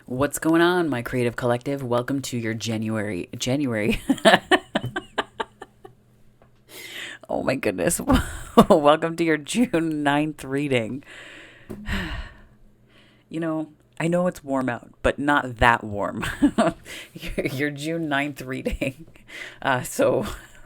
What's going on, my creative collective? Welcome to your January. Oh my goodness. Welcome to your June 9th reading. I know it's warm out, but not that warm. Your June 9th reading. So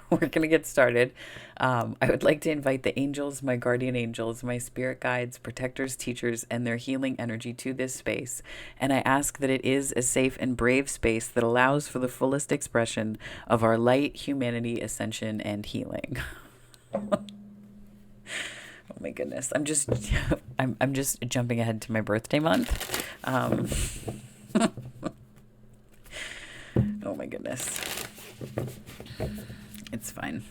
we're going to get started. I would like to invite the angels, my guardian angels, my spirit guides, protectors, teachers, and their healing energy to this space. And I ask that it is a safe and brave space that allows for the fullest expression of our light, humanity, ascension, and healing. Oh my goodness. I'm just jumping ahead to my birthday month. Oh my goodness. It's fine.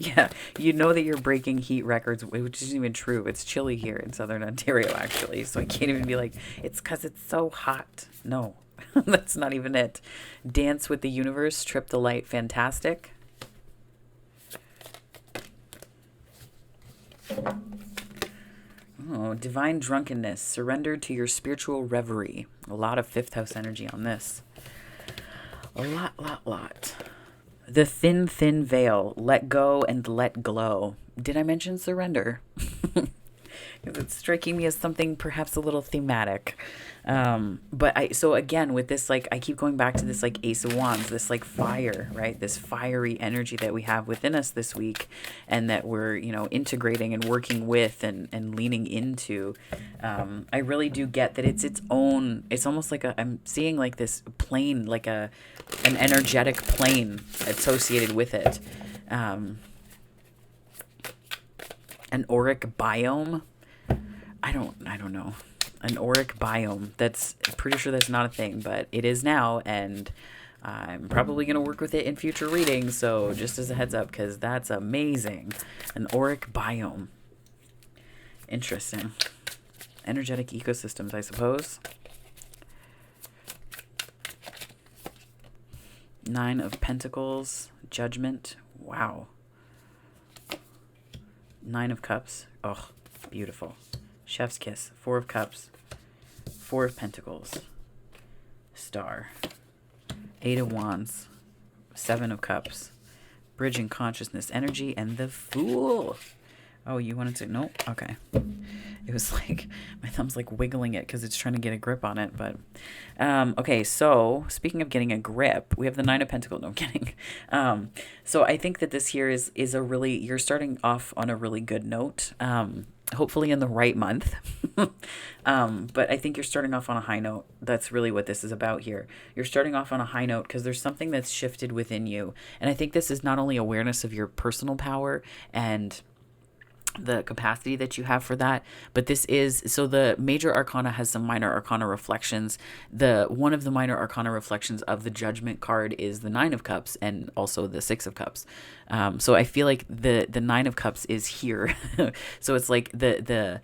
Yeah, you know that you're breaking heat records, which isn't even true. It's chilly here in southern Ontario, actually. So I can't even be like, it's because it's so hot. No, that's not even it. Dance with the universe, trip the light, fantastic. Oh, divine drunkenness, surrender to your spiritual reverie. A lot of fifth house energy on this. A lot. The thin veil, let go and let glow. Did I mention surrender? It's striking me as something perhaps a little thematic. So again, with this, like, I keep going back to this, like, Ace of Wands, this, like, fire, right? This fiery energy that we have within us this week and that we're, integrating and working with and leaning into. I really do get that it's own, it's almost like I'm seeing like this plane, like an energetic plane associated with it. An auric biome. I don't know. An auric biome. That's pretty sure that's not a thing, but it is now, and I'm probably going to work with it in future readings, so just as a heads up, because that's amazing. An auric biome. Interesting. Energetic ecosystems, I suppose. Nine of Pentacles. Judgment. Wow. Nine of Cups. Oh, beautiful. Chef's kiss. Four of Cups. Four of Pentacles. Star. Eight of Wands. Seven of Cups. Bridging consciousness energy. And the Fool. Oh, you wanted to... Nope. Okay. It was like... My thumb's like wiggling it because it's trying to get a grip on it. But... okay, so... Speaking of getting a grip, we have the Nine of Pentacles. No, I'm kidding. So I think that this here is a really... You're starting off on a really good note. Hopefully in the right month. But I think you're starting off on a high note. That's really what this is about here. You're starting off on a high note because there's something that's shifted within you. And I think this is not only awareness of your personal power and the capacity that you have for that, but this is, so the major arcana has some minor arcana reflections. One of the minor arcana reflections of the Judgment card is the Nine of Cups and also the Six of Cups. So I feel like the Nine of Cups is here. So it's like the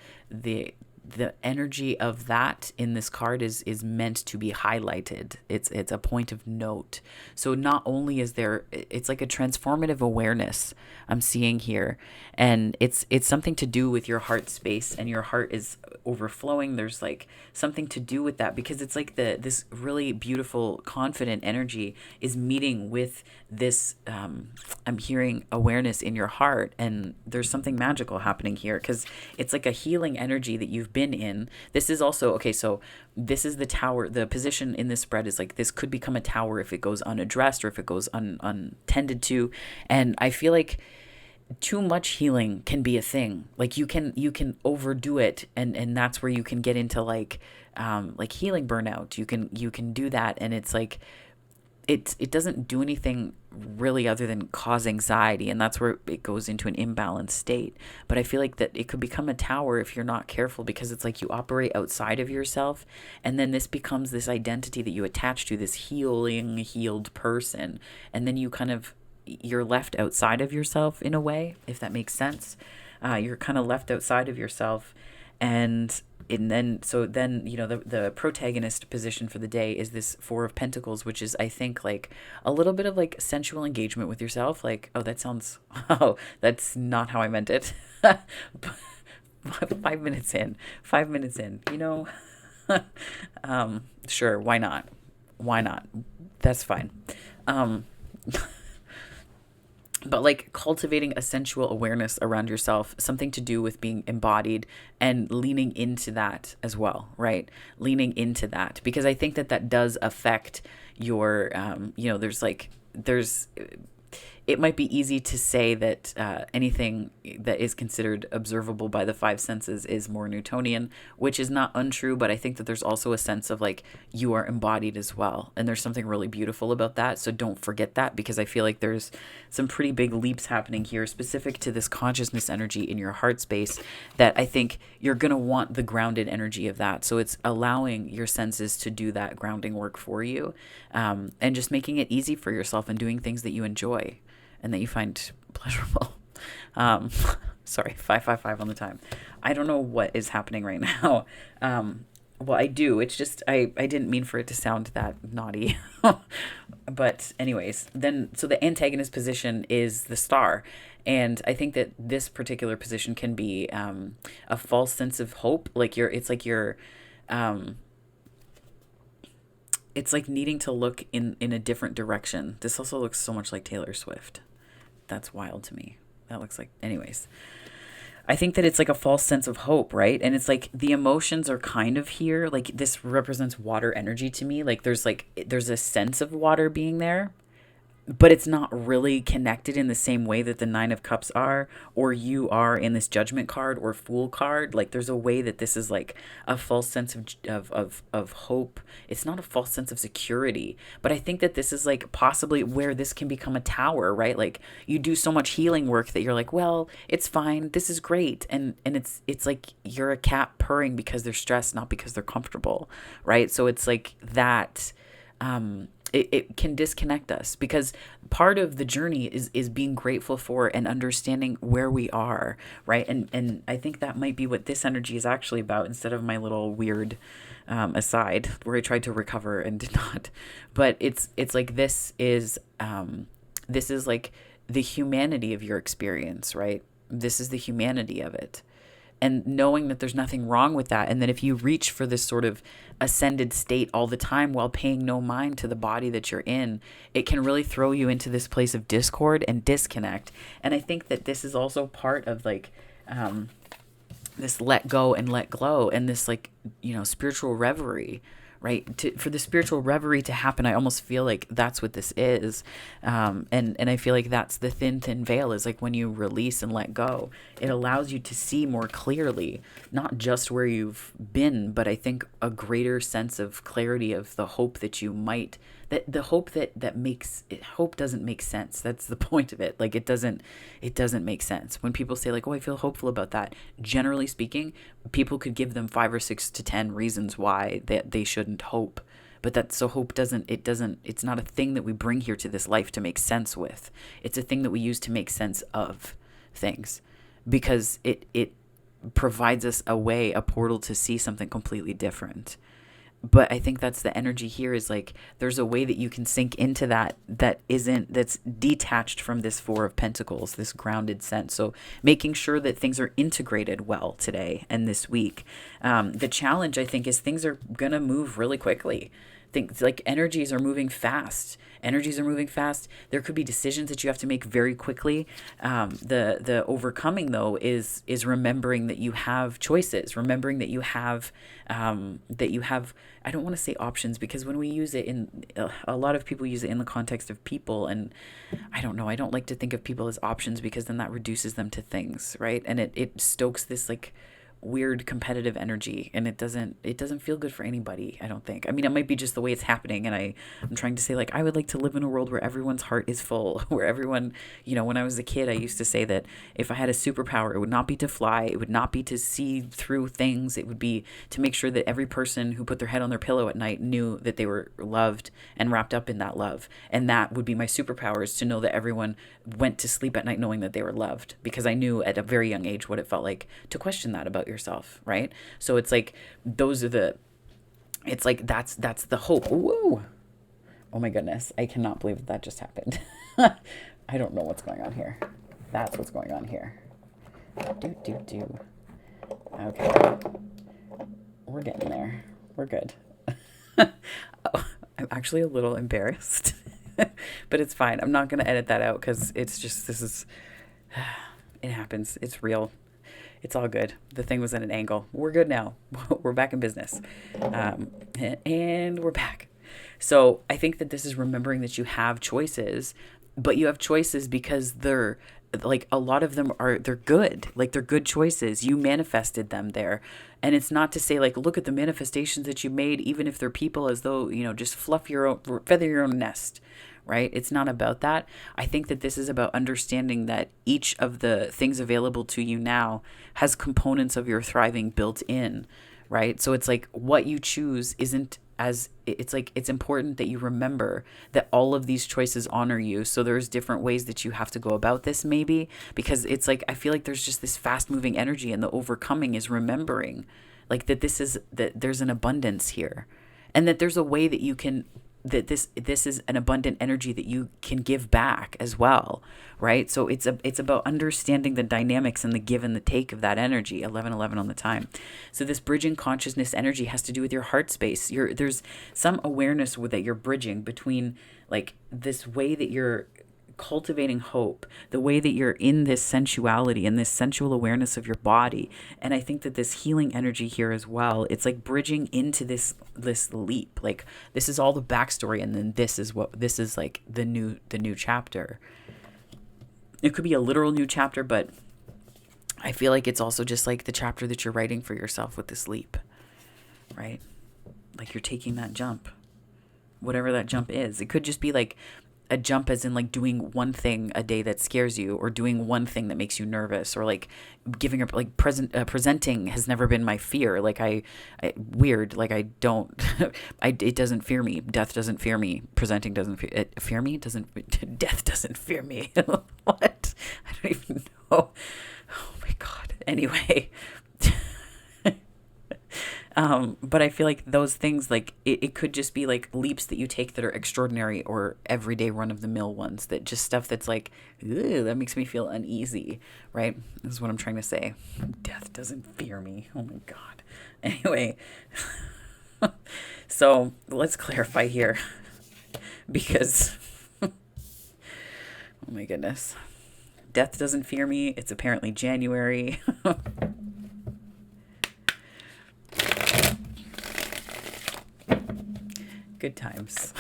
energy of that in this card is meant to be highlighted. It's a point of note. So not only is there, it's like a transformative awareness I'm seeing here, and it's something to do with your heart space, and your heart is overflowing. There's like something to do with that because it's like this really beautiful, confident energy is meeting with this. I'm hearing awareness in your heart, and there's something magical happening here because it's like a healing energy that you've been in. This is also, okay, so this is the tower. The position in this spread is like this could become a tower if it goes unaddressed or if it goes untended to. And I feel like too much healing can be a thing. Like you can overdo it, and that's where you can get into like healing burnout. You can do that, and it's like it doesn't do anything really other than cause anxiety, and that's where it goes into an imbalanced state. But I feel like that it could become a tower if you're not careful, because it's like you operate outside of yourself, and then this becomes this identity that you attach to, this healed person, and then you're left outside of yourself in a way, if that makes sense. You're kind of left outside of yourself, and then the protagonist position for the day is this Four of Pentacles, which is, I think, like a little bit of like sensual engagement with yourself. Like, oh, that sounds, oh, that's not how I meant it. 5 minutes in, Sure, why not? Why not? That's fine. Um, but like cultivating a sensual awareness around yourself, something to do with being embodied and leaning into that as well, right? Leaning into that, because I think that that does affect your, there's it might be easy to say that anything that is considered observable by the five senses is more Newtonian, which is not untrue, but I think that there's also a sense of like you are embodied as well. And there's something really beautiful about that. So don't forget that, because I feel like there's some pretty big leaps happening here specific to this consciousness energy in your heart space that I think you're going to want the grounded energy of that. So it's allowing your senses to do that grounding work for you, and just making it easy for yourself and doing things that you enjoy and that you find pleasurable. Um, Sorry, 555 on the time. I don't know what is happening right now. Well, I do. It's just I didn't mean for it to sound that naughty. But anyways, then so the antagonist position is the star. And I think that this particular position can be a false sense of hope. Um, it's like needing to look in a different direction. This also looks so much like Taylor Swift. That's wild to me. That looks like, anyways. I think that it's like a false sense of hope, right? And it's like the emotions are kind of here. Like this represents water energy to me. There's a sense of water being there, but it's not really connected in the same way that the nine of cups are, or you are in this judgment card or fool card. Like there's a way that this is like a false sense of hope. It's not a false sense of security, but I think that this is like possibly where this can become a tower, right? Like you do so much healing work that you're like, well, it's fine, this is great, and it's like you're a cat purring because they're stressed, not because they're comfortable, right? So it's like that. It can disconnect us, because part of the journey is being grateful for and understanding where we are, right? And I think that might be what this energy is actually about, instead of my little weird aside where I tried to recover and did not. But it's like this is like the humanity of your experience, right? This is the humanity of it, and knowing that there's nothing wrong with that. And that if you reach for this sort of ascended state all the time while paying no mind to the body that you're in, it can really throw you into this place of discord and disconnect. And I think that this is also part of like this let go and let glow, and this like, spiritual reverie, right? For the spiritual reverie to happen, I almost feel like that's what this is. And I feel like that's the thin veil, is like when you release and let go, it allows you to see more clearly, not just where you've been, but I think a greater sense of clarity of the hope that you might, that the hope that makes it, hope doesn't make sense. That's the point of it. Like it doesn't make sense. When people say like, oh, I feel hopeful about that, generally speaking, people could give them 5 or 6 to 10 reasons why they shouldn't hope. But hope it's not a thing that we bring here to this life to make sense with. It's a thing that we use to make sense of things, because it provides us a portal to see something completely different. But I think that's the energy here, is like there's a way that you can sink into that's detached from this 4 of Pentacles, this grounded sense. So making sure that things are integrated well today and this week. The challenge, I think, is things are gonna move really quickly. Things like energies are moving fast. There could be decisions that you have to make very quickly. The overcoming, though, is remembering that you have choices. Remembering that you have I don't want to say options, because when we use it in a lot of people use it in the context of people, and I don't know. I don't like to think of people as options, because then that reduces them to things, right? And it stokes this like weird competitive energy, and it doesn't feel good for anybody, I don't think. I mean, it might be just the way it's happening, and I'm trying to say like I would like to live in a world where everyone's heart is full, where everyone, when I was a kid, I used to say that if I had a superpower, it would not be to fly, it would not be to see through things, it would be to make sure that every person who put their head on their pillow at night knew that they were loved and wrapped up in that love. And that would be my superpower, is to know that everyone went to sleep at night knowing that they were loved, because I knew at a very young age what it felt like to question that about yourself, right? So it's like it's like that's the hope. Woo! Oh my goodness, I cannot believe that just happened. I don't know what's going on here. That's what's going on here. Okay, we're getting there. We're good. I'm actually a little embarrassed, but it's fine. I'm not going to edit that out because it's just, it happens. It's real. It's all good. The thing was at an angle. We're good now. We're back in business. And we're back. So I think that this is remembering that you have choices, but you have choices because they're like a lot of them are they're good. Like they're good choices. You manifested them there. And it's not to say like look at the manifestations that you made even if they're people as though, just fluff your own feather your own nest, right? It's not about that. I think that this is about understanding that each of the things available to you now has components of your thriving built in, right? So it's like what you choose isn't as it's like it's important that you remember that all of these choices honor you. So there's different ways that you have to go about this maybe because it's like I feel like there's just this fast moving energy and the overcoming is remembering like that there's an abundance here and that there's a way that you can that this is an abundant energy that you can give back as well, right? So it's about understanding the dynamics and the give and the take of that energy. 1111 on the time. So this bridging consciousness energy has to do with your heart space. There's some awareness that you're bridging between like this way that you're cultivating hope, the way that you're in this sensuality and this sensual awareness of your body. And I think that this healing energy here as well, it's like bridging into this leap. Like this is all the backstory and then this is like the new chapter. It could be a literal new chapter, but I feel like it's also just like the chapter that you're writing for yourself with this leap, right? Like you're taking that jump, whatever that jump is. It could just be like a jump as in like doing one thing a day that scares you or doing one thing that makes you nervous or like giving up like presenting has never been my fear. Like I weird. Like I don't, it doesn't fear me. Death doesn't fear me. Presenting doesn't fear me. Death doesn't fear me. What? I don't even know. Oh my God. Anyway, but I feel like those things, like it could just be like leaps that you take that are extraordinary or everyday run of the mill ones that just stuff that's like, that makes me feel uneasy, right? This is what I'm trying to say. Death doesn't fear me. Oh my God. Anyway, so let's clarify here because, oh my goodness, death doesn't fear me. It's apparently January. Good times.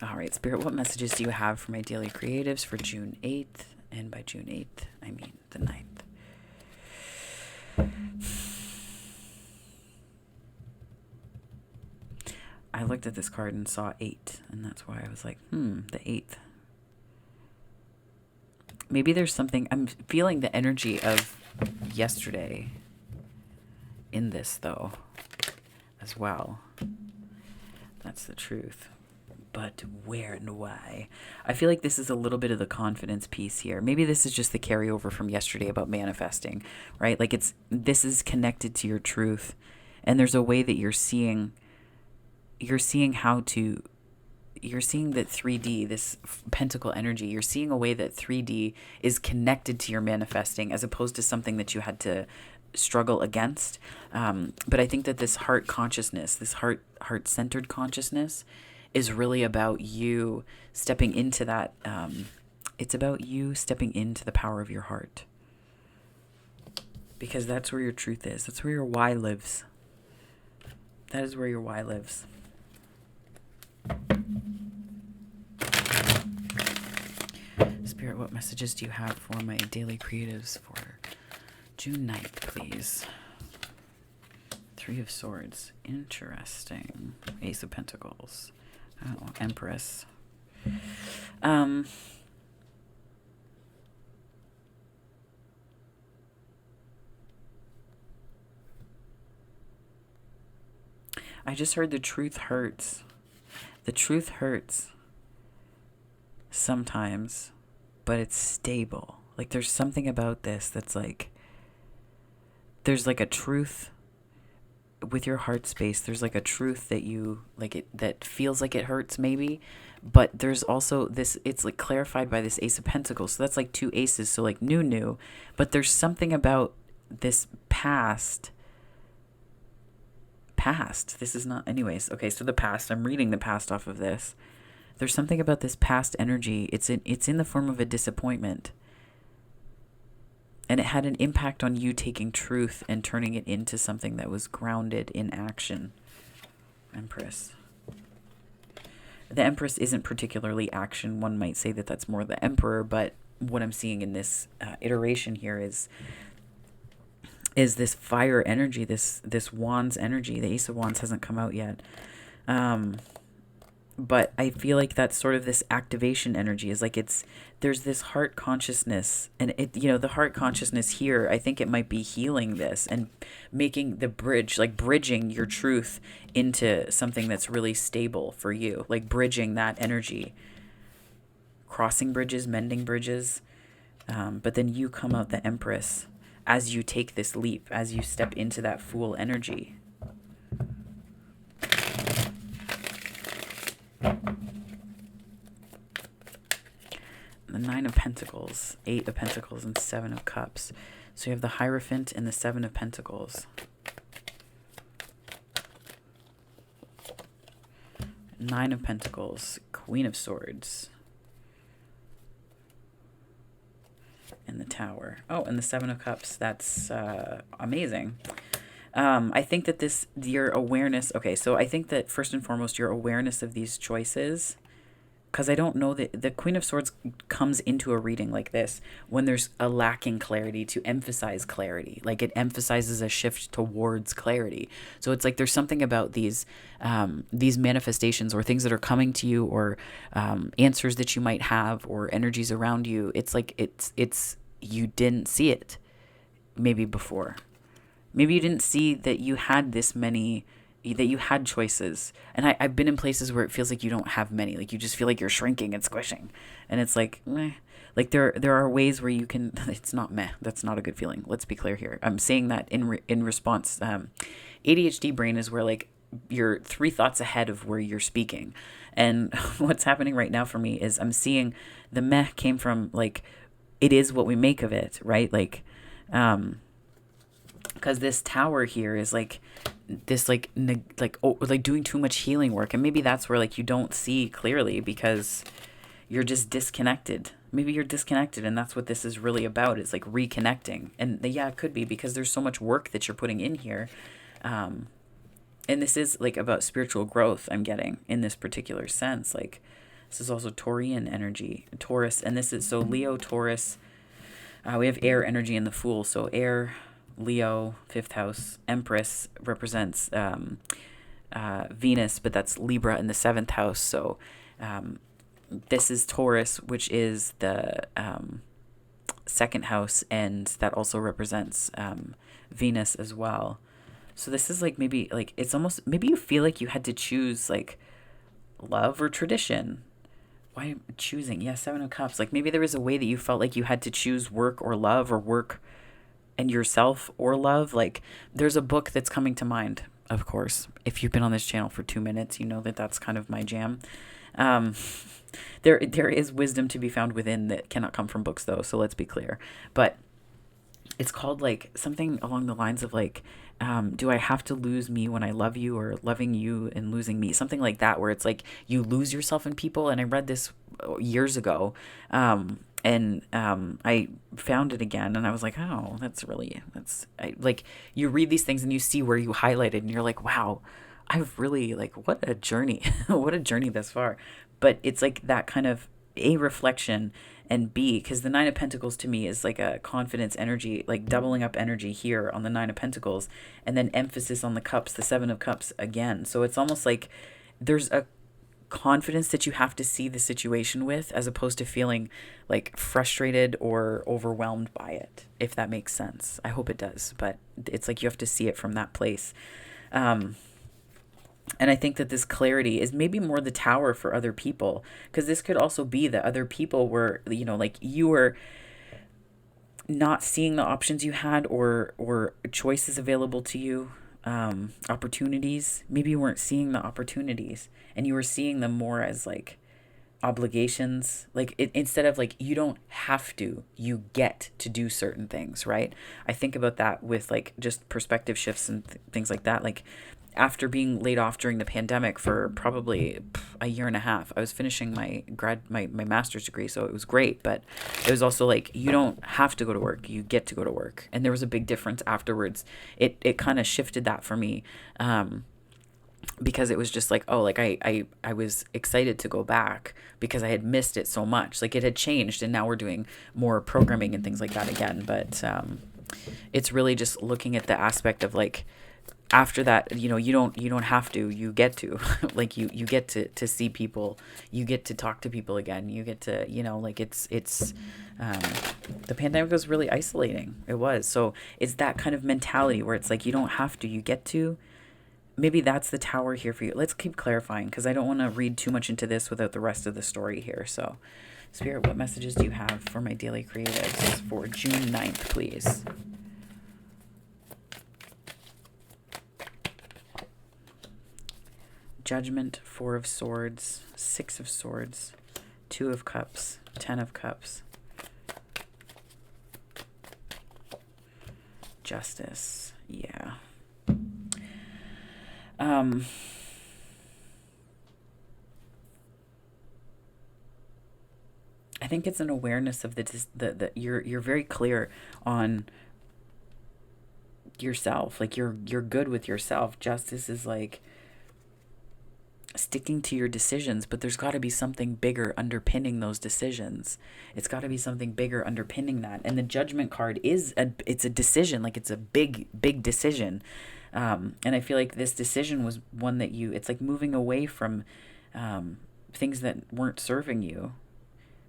All right, Spirit, what messages do you have for my daily creatives for June 8th? And by June 8th, I mean the 9th. I looked at this card and saw 8, and that's why I was like, the 8th. Maybe there's something, I'm feeling the energy of yesterday in this, though, as well. That's the truth. But where and why? I feel like this is a little bit of the confidence piece here. Maybe this is just the carryover from yesterday about manifesting, right? Like this is connected to your truth. And there's a way that you're seeing that 3D, this pentacle energy, you're seeing a way that 3D is connected to your manifesting as opposed to something that you had to struggle against. But I think that this heart consciousness, this heart-centered consciousness is really about you stepping into that. It's about you stepping into the power of your heart. Because that's where your truth is. That's where your why lives. That is where your why lives. Spirit, what messages do you have for my daily creatives for June 9th, please? 3 of Swords. Interesting. Ace of Pentacles. Oh, Empress. I just heard the truth hurts. The truth hurts sometimes, but it's stable. Like there's something about this that's like, there's like a truth with your heart space. There's like a truth that you like it that feels like it hurts maybe, but there's also this, it's like clarified by this Ace of Pentacles. So that's like 2 aces. So like new, but there's something about this past past. This is not, anyways. Okay, so the past. I'm reading the past off of this. There's something about this past energy. It's in the form of a disappointment. And it had an impact on you taking truth and turning it into something that was grounded in action. Empress. The Empress isn't particularly action. One might say that that's more the Emperor, but what I'm seeing in this iteration here is this fire energy, this Wands energy. The Ace of Wands hasn't come out yet. But I feel like that's sort of this activation energy, is like there's this heart consciousness, and the heart consciousness here, I think it might be healing this and making the bridge, like bridging your truth into something that's really stable for you, like bridging that energy, crossing bridges, mending bridges. But then you come out the Empress as you take this leap, as you step into that Fool energy. The Nine of Pentacles, Eight of Pentacles, and Seven of Cups. So you have the Hierophant and the Seven of Pentacles. Nine of Pentacles, Queen of Swords. And the Tower. Oh, and the Seven of Cups. That's amazing. I think that your awareness, okay, so I think that first and foremost, your awareness of these choices, because I don't know that the Queen of Swords comes into a reading like this when there's a lacking clarity to emphasize clarity. Like it emphasizes a shift towards clarity. So it's like there's something about these manifestations or things that are coming to you, or answers that you might have, or energies around you. It's like it's you didn't see it maybe before. Maybe you didn't see that you had that you had choices. And I've been in places where it feels like you don't have many. Like you just feel like you're shrinking and squishing. And it's like, meh. Like there are ways where you can, it's not meh. That's not a good feeling. Let's be clear here. I'm saying that in response. ADHD brain is where like you're 3 thoughts ahead of where you're speaking. And what's happening right now for me is I'm seeing the meh came from like, it is what we make of it, right? Like, because this Tower here is like this like doing too much healing work, and maybe that's where like you don't see clearly because you're just disconnected. Maybe you're disconnected, and that's what this is really about. It's like reconnecting, and yeah, it could be because there's so much work that you're putting in here, and this is like about spiritual growth. I'm getting in this particular sense. Like this is also Taurian energy, Taurus, and this is so Leo, Taurus. We have air energy in the Fool, so air. Leo, 5th house. Empress represents Venus, but that's Libra in the 7th house. So this is Taurus, which is the 2nd house, and that also represents Venus as well. So this is like maybe like it's almost maybe you feel like you had to choose like love or tradition. Why am I choosing? Yeah, 7 of Cups. Like maybe there was a way that you felt like you had to choose work or love, or work and yourself or love. Like there's a book that's coming to mind, of course. If you've been on this channel for 2 minutes, you know that that's kind of my jam. There is wisdom to be found within that cannot come from books though, so let's be clear. But it's called like something along the lines of like, do I have to lose me when I love you, or loving you and losing me? Something like that, where it's like you lose yourself in people. And I read this years ago. And I found it again, and I was like, oh, like you read these things and you see where you highlighted, and you're like, wow, I've really like, what a journey, what a journey thus far. But it's like that kind of A, reflection, and B, because the Nine of Pentacles to me is like a confidence energy, like doubling up energy here on the Nine of Pentacles, and then emphasis on the Cups, the 7 of Cups again. So it's almost like there's a confidence that you have to see the situation with, as opposed to feeling like frustrated or overwhelmed by it, if that makes sense. I hope it does, but it's like you have to see it from that place. And I think that this clarity is maybe more the Tower for other people, because this could also be that other people were, you know, like you were not seeing the options you had, or choices available to you, opportunities. Maybe you weren't seeing the opportunities, and you were seeing them more as like obligations, like instead of like you don't have to, you get to do certain things, right? I think about that with like just perspective shifts and things like that. Like after being laid off during the pandemic for probably a year and a half. I was finishing my master's degree, so it was great, but it was also like you don't have to go to work, you get to go to work. And there was a big difference afterwards. It kind of shifted that for me. Because it was just like, oh, like I was excited to go back because I had missed it so much. Like it had changed and now we're doing more programming and things like that again. But it's really just looking at the aspect of like, after that, you don't have to, you get to like you get to see people, you get to talk to people again, you get to, like it's the pandemic was really isolating. It was. So it's that kind of mentality where it's like you don't have to, you get to. Maybe that's the tower here for you. Let's keep clarifying because I don't want to read too much into this without the rest of the story here. So Spirit, what messages do you have for my daily creatives for June 9th, please? Judgment, 4 of Swords, 6 of Swords, 2 of Cups, 10 of Cups, Justice. Yeah. I think it's an awareness of the you're very clear on yourself. Like you're good with yourself. Justice is like sticking to your decisions, but there's got to be something bigger underpinning those decisions. It's got to be something bigger underpinning that. And the Judgment card it's a decision, like it's a big decision. And I feel like this decision was one that it's like moving away from things that weren't serving you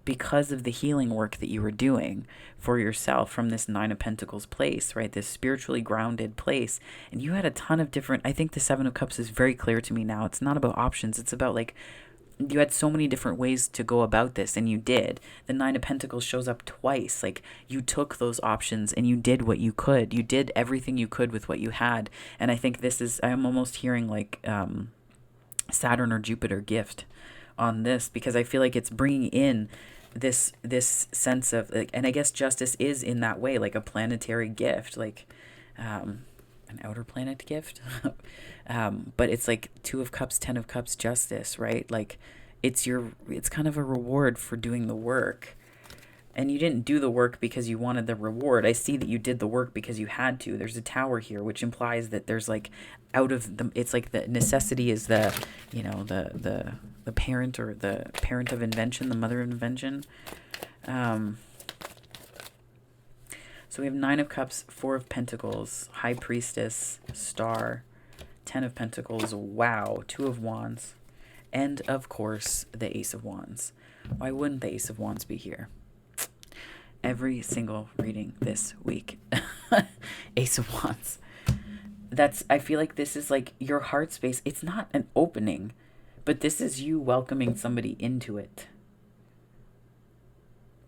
because of the healing work that you were doing for yourself from this 9 of Pentacles place, right? This spiritually grounded place. And you had a ton of different, I think the 7 of Cups is very clear to me now. It's not about options. It's about like, you had so many different ways to go about this, and you did. The 9 of Pentacles shows up twice. Like you took those options and you did what you could. You did everything you could with what you had. And I think I'm almost hearing like Saturn or Jupiter gift on this, because I feel like it's bringing in this sense of like, and I guess justice is in that way like a planetary gift, like an outer planet gift. But it's like 2 of Cups, 10 of Cups, Justice, right? Like it's kind of a reward for doing the work. And you didn't do the work because you wanted the reward. I see that you did the work because you had to. There's a tower here, which implies that there's like it's like the necessity is the parent, or the parent of invention, the mother of invention. So we have 9 of Cups, 4 of Pentacles, High Priestess, Star, 10 of Pentacles, wow, 2 of Wands, and of course the Ace of Wands. Why wouldn't the Ace of Wands be here? Every single reading this week. Ace of Wands. I feel like this is like your heart space. It's not an opening, but this is you welcoming somebody into it.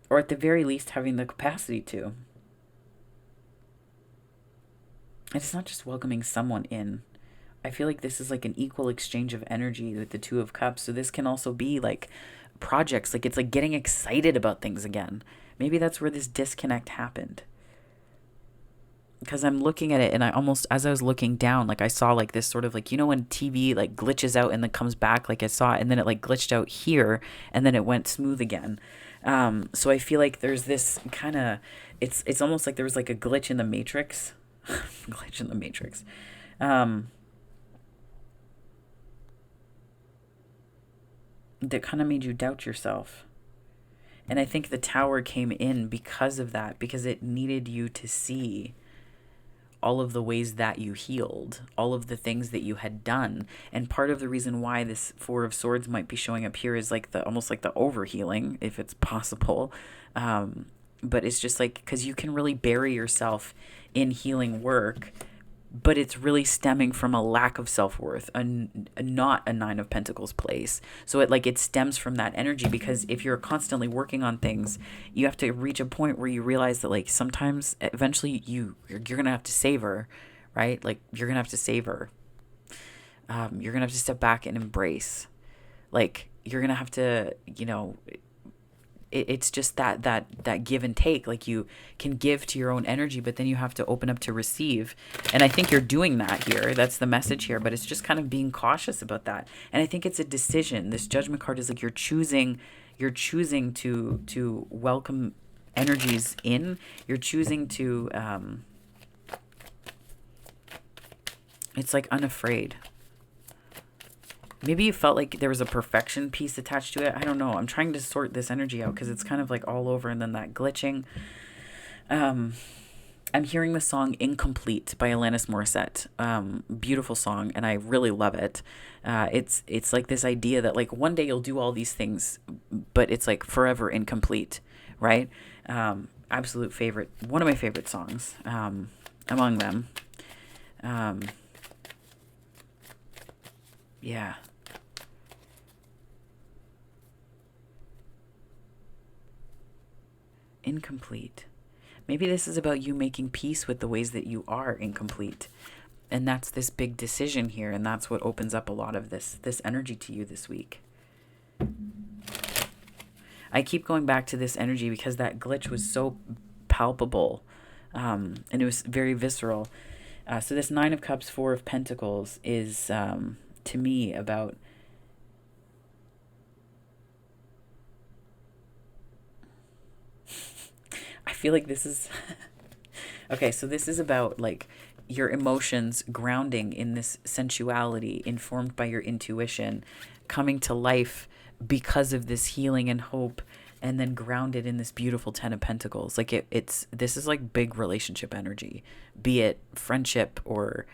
Or at the very least, having the capacity to. And it's not just welcoming someone in. I feel like this is like an equal exchange of energy with the 2 of Cups. So this can also be like projects. Like it's like getting excited about things again. Maybe that's where this disconnect happened. Because I'm looking at it, and as I was looking down, like I saw like this sort of like, when TV like glitches out and then comes back, like I saw it, and then it like glitched out here and then it went smooth again. So I feel like there's this kind of, it's almost like there was like a glitch in the Matrix. Glitch in the Matrix. That kind of made you doubt yourself. And I think the tower came in because of that, because it needed you to see all of the ways that you healed, all of the things that you had done. And part of the reason why this 4 of Swords might be showing up here is like almost like the overhealing, if it's possible. But it's just like, because you can really bury yourself in healing work, but it's really stemming from a lack of self-worth, not a 9 of Pentacles place. So it stems from that energy, because if you're constantly working on things, you have to reach a point where you realize that like sometimes eventually you're going to have to savor, right? Like you're going to have to savor. You're going to have to step back and embrace. Like you're going to have to, it's just that give and take. Like you can give to your own energy, but then you have to open up to receive. And I think you're doing that here. That's the message here, but it's just kind of being cautious about that. And I think it's a decision. This Judgment card is like you're choosing to welcome energies in. You're choosing to it's like unafraid. Maybe you felt like there was a perfection piece attached to it. I don't know. I'm trying to sort this energy out because it's kind of like all over, and then that glitching. I'm hearing the song Incomplete by Alanis Morissette. Beautiful song, and I really love it. It's like this idea that like one day you'll do all these things, but it's like forever incomplete, right? Absolute favorite. One of my favorite songs among them. Yeah. Incomplete. Maybe this is about you making peace with the ways that you are incomplete. And that's this big decision here, and that's what opens up a lot of this energy to you this week. I keep going back to this energy because that glitch was so palpable, and it was very visceral. So this Nine of Cups, Four of Pentacles is, to me, about I feel like this is okay, so this is about like your emotions grounding in this sensuality informed by your intuition coming to life because of this healing and hope, and then grounded in this beautiful 10 of Pentacles. Like it's this is like big relationship energy, be it friendship or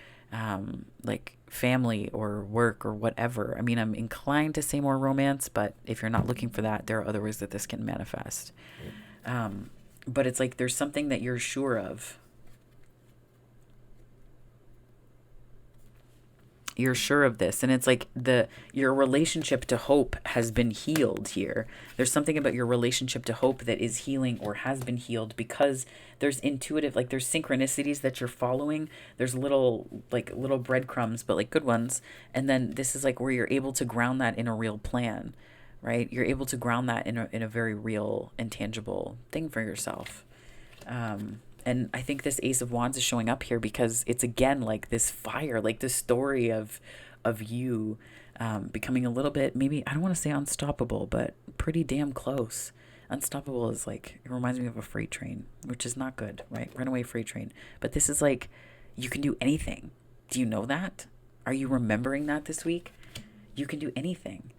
like family or work or whatever. I mean, I'm inclined to say more romance, but if you're not looking for that, there are other ways that this can manifest. But it's like there's something that you're sure of. You're sure of this, and it's like your relationship to hope has been healed here. There's something about your relationship to hope that is healing or has been healed because there's intuitive, like there's synchronicities that you're following. There's little breadcrumbs, but like good ones. And then this is like where you're able to ground that in a real plan, right? You're able to ground that in a very real and tangible thing for yourself. And I think this Ace of Wands is showing up here because it's again like this fire, like this story of you becoming a little bit, maybe I don't want to say unstoppable, but pretty damn close. Unstoppable is like, it reminds me of a freight train, which is not good, right? Runaway freight train. But this is like you can do anything. Do you know that? Are you remembering that this week? You can do anything.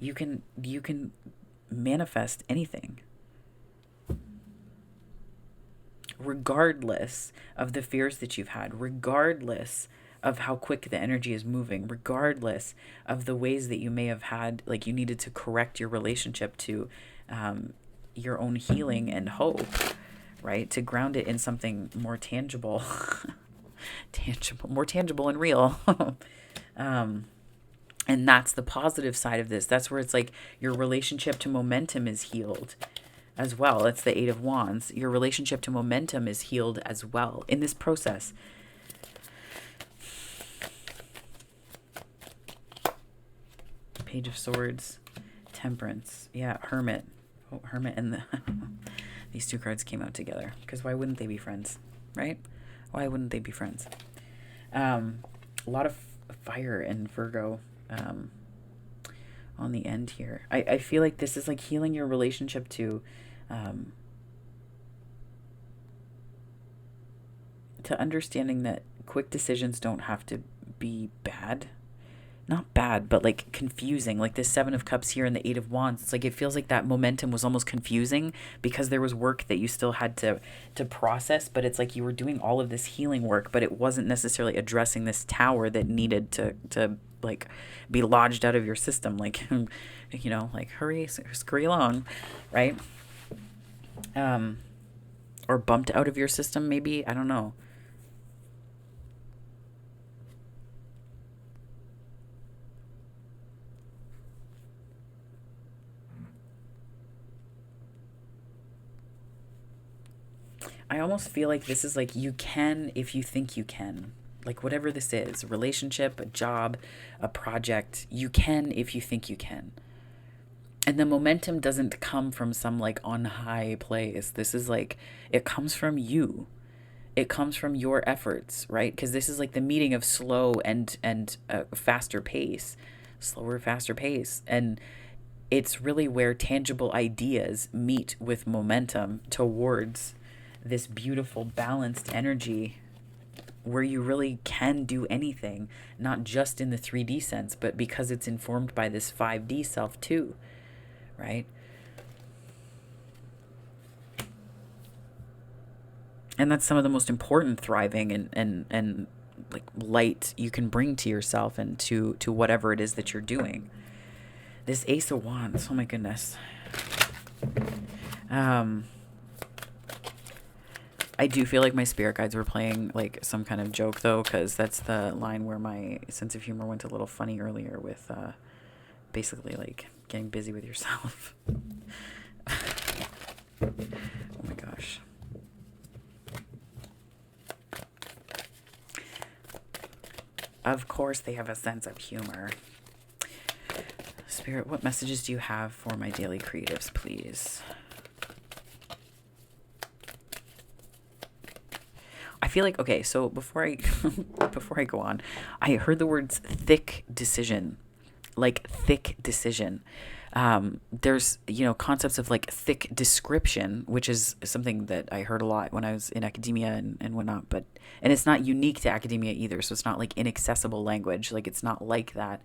You can manifest anything. Regardless of the fears that you've had, regardless of how quick the energy is moving, regardless of the ways that you may have had, like you needed to correct your relationship to your own healing and hope, right? To ground it in something more tangible, more tangible and real. And that's the positive side of this. That's where it's like your relationship to momentum is healed as well. That's the Eight of Wands. Your relationship to momentum is healed as well in this process. Page of Swords, Temperance. Yeah, Hermit. Oh, Hermit and these two cards came out together. Because why wouldn't they be friends, right? Why wouldn't they be friends? A lot of fire and Virgo on the end here. I feel like this is like healing your relationship to understanding that quick decisions don't have to be bad. Not bad, but like confusing. Like this Seven of Cups here and the Eight of Wands. It's like it feels like that momentum was almost confusing because there was work that you still had to process, but it's like you were doing all of this healing work, but it wasn't necessarily addressing this tower that needed to like be lodged out of your system. Like, you know, like hurry, scurry along, right? Or bumped out of your system, maybe. I don't know. I almost feel like this is like you can if you think you can. Like whatever this is, a relationship, a job, a project, you can if you think you can. And the momentum doesn't come from some like on high place. This is like, it comes from you. It comes from your efforts, right? Because this is like the meeting of slow and faster pace, slower, faster pace. And it's really where tangible ideas meet with momentum towards this beautiful balanced energy where you really can do anything, not just in the 3D sense, but because it's informed by this 5D self too, right? And that's some of the most important thriving and like light you can bring to yourself and to whatever it is that you're doing. This Ace of Wands, oh my goodness. I do feel like my spirit guides were playing like some kind of joke though, because that's the line where my sense of humor went a little funny earlier with basically like getting busy with yourself. Oh my gosh. Of course they have a sense of humor. Spirit, what messages do you have for my daily creatives, please? I feel like, okay, so before I before I go on, I heard the words thick decision, like thick decision. There's, concepts of like thick description, which is something that I heard a lot when I was in academia and whatnot, and it's not unique to academia either. So it's not like inaccessible language. Like it's not like that.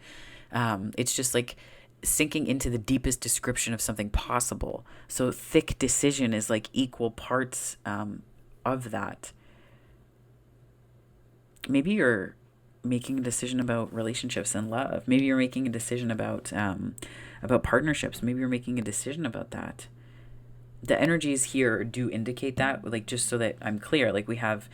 It's just like sinking into the deepest description of something possible. So thick decision is like equal parts, of that. Maybe you're making a decision about relationships and love. Maybe you're making a decision about partnerships. Maybe you're making a decision about that. The energies here do indicate that, like just so that I'm clear, like we have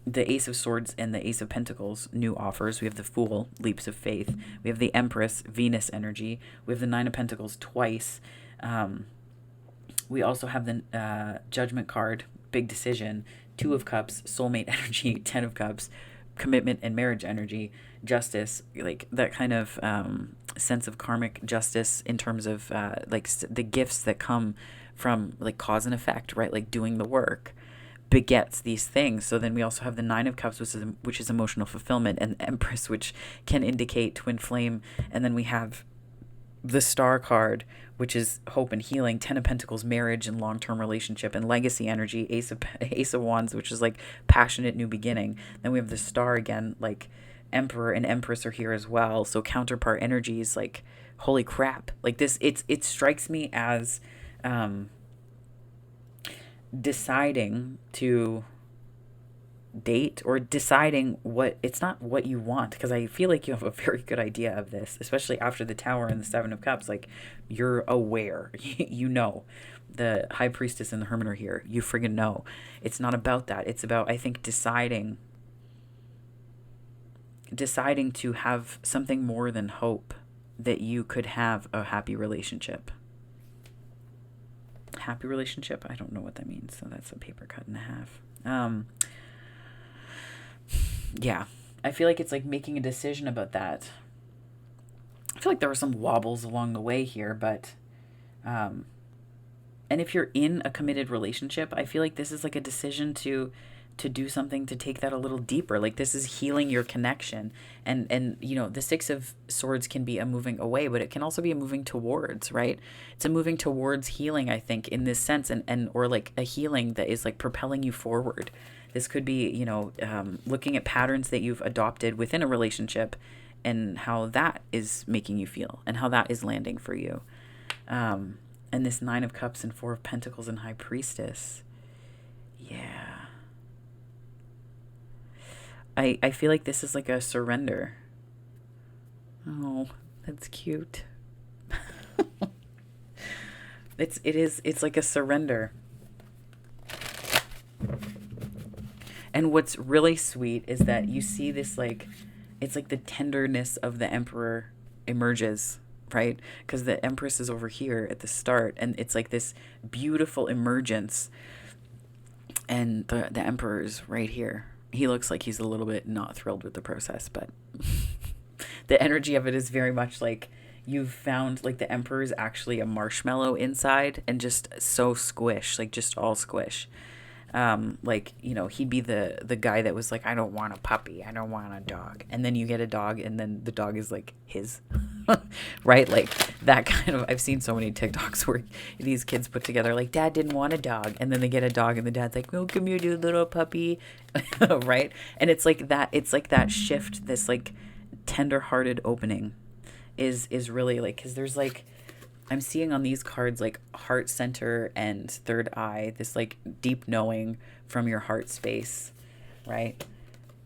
the Ace of Swords and the Ace of Pentacles, new offers. We have the Fool, leaps of faith. We have the Empress, Venus energy. We have the Nine of Pentacles twice. We also have the Judgment card, big decision. Two of Cups, soulmate energy. 10 of Cups, commitment and marriage energy. Justice, like that kind of sense of karmic justice in terms of the gifts that come from like cause and effect, right? Like doing the work begets these things. So then we also have the Nine of Cups, which is emotional fulfillment, and the Empress, which can indicate twin flame. And then we have the Star card, which is hope and healing. 10 of Pentacles, marriage and long-term relationship and legacy energy. Ace of Wands, which is like passionate new beginning. Then we have the Star again, like Emperor and Empress are here as well. So counterpart energies, like holy crap. Like this, it strikes me as deciding to date or deciding what it's not what you want, because I feel like you have a very good idea of this, especially after the Tower and the Seven of Cups. Like you're aware, the High Priestess and the Hermit are here. You friggin' know. It's not about that. It's about, I think, deciding to have something more than hope, that you could have a happy relationship. Happy relationship? I don't know what that means. So that's a paper cut in half. Yeah, I feel like it's like making a decision about that. I feel like there were some wobbles along the way here, but and if you're in a committed relationship, I feel like this is like a decision to do something to take that a little deeper. Like this is healing your connection. And the Six of Swords can be a moving away, but it can also be a moving towards, right? It's a moving towards healing, I think, in this sense, and or like a healing that is like propelling you forward. This could be, looking at patterns that you've adopted within a relationship and how that is making you feel and how that is landing for you. And this Nine of Cups and Four of Pentacles and High Priestess. Yeah. I feel like this is like a surrender. Oh, that's cute. It's like a surrender. And what's really sweet is that you see this, like, it's like the tenderness of the Emperor emerges, right? Because the Empress is over here at the start, and it's like this beautiful emergence. And the Emperor is right here. He looks like he's a little bit not thrilled with the process, but the energy of it is very much like, you've found like the emperor is actually a marshmallow inside and just so squish, like just all squish. Like, you know, he'd be the guy that was like, I don't want a puppy, I don't want a dog, and then you get a dog and then the dog is like his. Right, like that kind of, I've seen so many TikToks where these kids put together like, dad didn't want a dog, and then they get a dog and the dad's like, welcome here, you little puppy. Right, and it's like that shift, this like tender-hearted opening is really like, because there's like, I'm seeing on these cards like heart center and third eye, this like deep knowing from your heart space, right?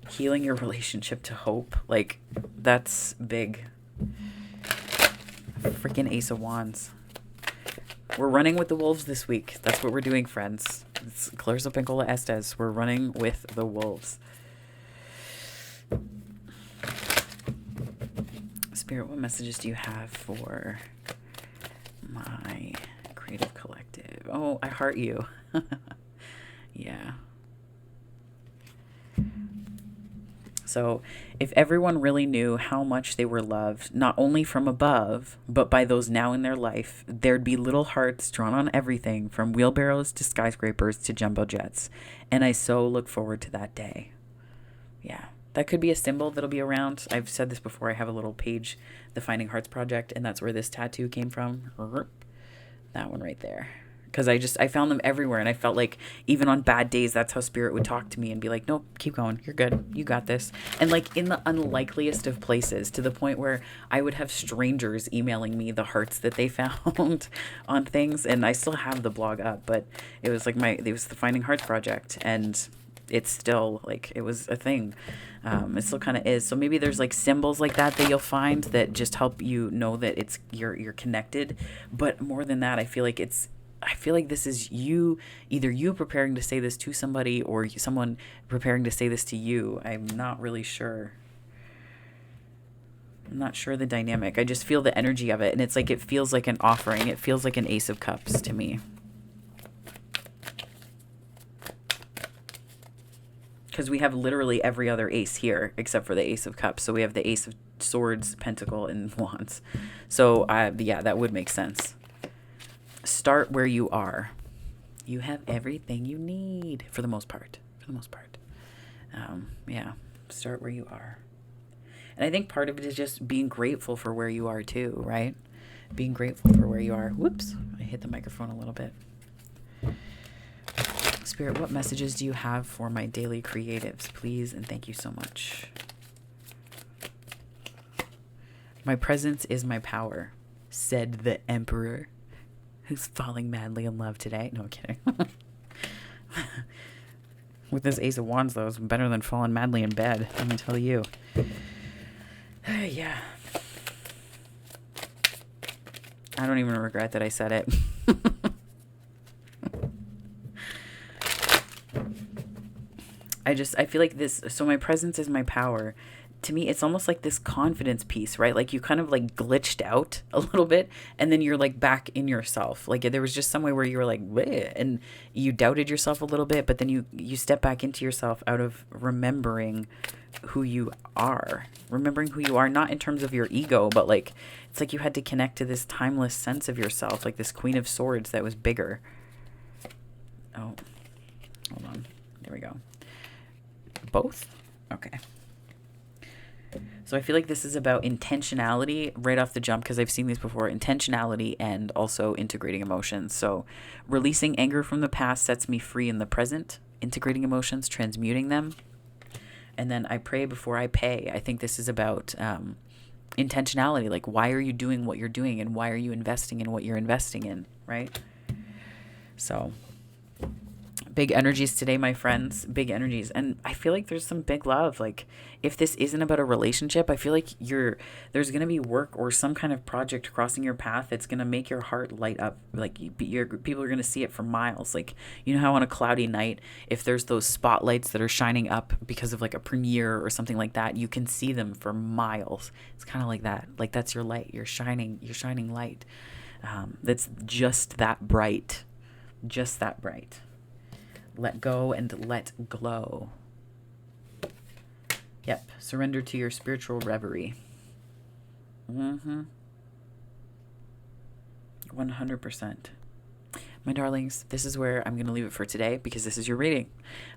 Healing your relationship to hope, like that's big. Freaking Ace of Wands. We're running with the wolves this week. That's what we're doing, friends. It's Clarissa Pinkola Estes. We're running with the wolves. Spirit, what messages do you have for my creative collective? Oh, I heart you. Yeah. So if everyone really knew how much they were loved, not only from above, but by those now in their life, there'd be little hearts drawn on everything from wheelbarrows to skyscrapers to jumbo jets. And I so look forward to that day. Yeah. That could be a symbol that'll be around. I've said this before. I have a little page, the Finding Hearts Project, and that's where this tattoo came from. That one right there. Because I found them everywhere, and I felt like even on bad days, that's how Spirit would talk to me and be like, nope, keep going. You're good. You got this. And like in the unlikeliest of places, to the point where I would have strangers emailing me the hearts that they found on things. And I still have the blog up, but it was like it was the Finding Hearts Project, and it's still like, it was a thing. It still kind of is. So maybe there's like symbols like that you'll find that just help you know that it's you're connected. But more than that, I feel like this is you, either you preparing to say this to somebody or someone preparing to say this to you. I'm not really sure. I'm not sure the dynamic. I just feel the energy of it. And it's like, it feels like an offering. It feels like an Ace of Cups to me. Because we have literally every other ace here except for the Ace of Cups. So we have the Ace of Swords, Pentacle, and Wands. So yeah, that would make sense. Start where you are. You have everything you need for the most part. Yeah, start where you are. And I think part of it is just being grateful for where you are too, right? Being grateful for where you are. Whoops, I hit the microphone a little bit. Spirit, what messages do you have for my daily creatives, please? And thank you so much. My presence is my power, said the Emperor, who's falling madly in love today. No, I'm kidding. With this Ace of Wands, though, it's better than falling madly in bed, let me tell you. Yeah. I don't even regret that I said it. I feel like this, so my presence is my power. To me, it's almost like this confidence piece, right? Like you kind of like glitched out a little bit and then you're like back in yourself. Like there was just somewhere where you were like, bleh, and you doubted yourself a little bit, but then you step back into yourself out of remembering who you are, not in terms of your ego, but like, it's like you had to connect to this timeless sense of yourself, like this Queen of Swords that was bigger. Oh, hold on. There we go. Both? Okay. So I feel like this is about intentionality right off the jump, because I've seen these before. Intentionality and also integrating emotions. So releasing anger from the past sets me free in the present. Integrating emotions, transmuting them. And then I pray before I pay. I think this is about intentionality. Like, why are you doing what you're doing, and why are you investing in what you're investing in, right? So big energies today, my friends. Big energies. And I feel like there's some big love. Like, if this isn't about a relationship, I feel like there's going to be work or some kind of project crossing your path that's going to make your heart light up. Like, people are going to see it for miles. Like, you know how on a cloudy night, if there's those spotlights that are shining up because of like a premiere or something like that, you can see them for miles. It's kind of like that. Like, that's your light. You're shining light. That's just that bright. Just that bright. Let go and let glow. Yep. Surrender to your spiritual reverie. 100%. My darlings, this is where I'm going to leave it for today because this is your reading.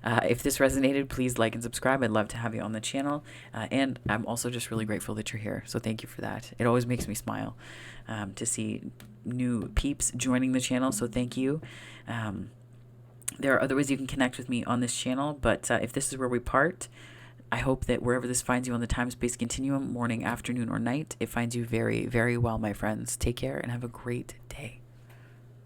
If this resonated, please like and subscribe. I'd love to have you on the channel. And I'm also just really grateful that you're here. So thank you for that. It always makes me smile to see new peeps joining the channel. So thank you. There are other ways you can connect with me on this channel. But if this is where we part, I hope that wherever this finds you on the time-space continuum, morning, afternoon, or night, it finds you very, very well, my friends. Take care and have a great day.